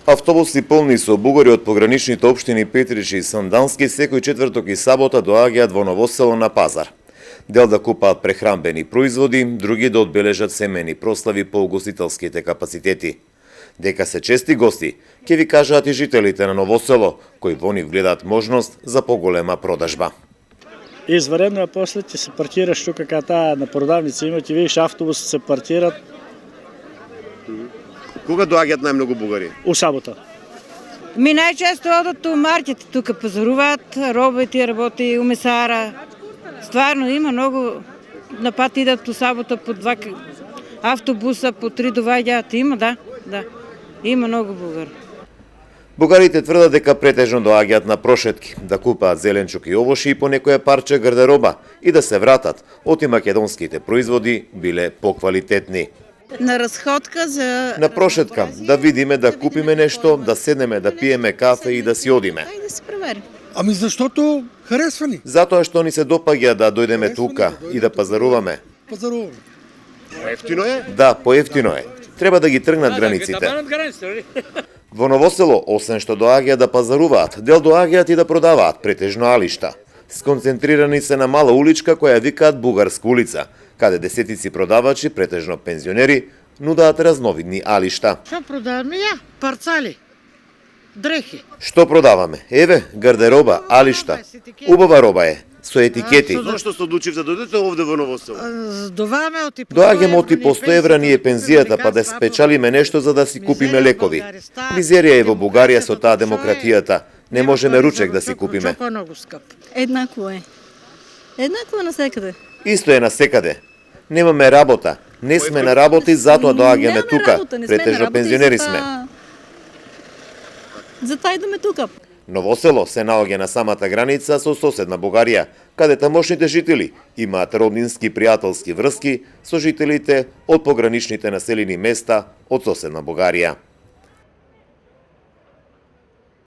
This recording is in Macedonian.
Автобуси полни со бугари од пограничните општини Петрич и Сандански секој четврток и сабота доаѓаат во Новосело на пазар. Дел да купаат прехранбени производи, други да одбележат семени прослави по угостителските капацитети. Дека се чести гости, ќе ви кажаат и жителите на Новосело, кои во нив гледаат можност за поголема продажба. Изваредно, а после ќе се паркираш тука кај таа на продавница има, ќе видиш автобуси се паркират. Кога доаѓаат најмногу бугари? У сабота. Ми најчесто одат у маркет, тука пазаруваат, робите работи у месара. Стварно има многу, на пат идат у сабота по 2 автобуса, по 3 доваѓаат, има, да. Има многу бугари. Бугарите тврдат дека претежно доаѓаат на прошетки, да купаат зеленчук и овоши и по некоја парче гардероба и да се вратат, оти македонските производи биле поквалитетни. На разходка за... На прошетка, да видиме, да купиме нешто, да седнеме, да пиеме кафе и да си одиме. Ајде да се проверим. Ами заштото харесва ни. Затоа што ни се допаѓа да дојдеме тука и да пазаруваме. Пазаруваме. Поевтино е? Да, поевтино е. Треба да ги тргнат границите. Во Новосело, освен што доаѓаат да пазаруваат, дел доаѓаат и да продаваат, претежно алишта. Сконцентрирани се на мала уличка која викаат Бугарска улица, каде десетици продавачи, претежно пензионери, нудаат разновидни алишта. Што продаваме ја? Парцали, дрехи. Што продаваме? Еве, гардероба, алишта. Убава роба е, со етикети. Зошто се одлучив да дојдете овде во Новосело? Доваме оти по Доаѓаме оти по 100 евра ни е пензијата, па да спечалиме нешто за да си купиме лекови. Мизерија е во Бугарија со таа демократијата. Не можеме ручек да си купиме. Еднакво е. Еднакво насекаде. Исто е насекаде. Немаме работа. Не сме на работа и затоа доаѓаме тука. Претежно пензионери сме. Затоа идеме тука. Новосело се наоѓа на самата граница со соседна Бугарија, каде тамошните жители имаат роднински пријателски врски со жителите од пограничните населени места од соседна Бугарија.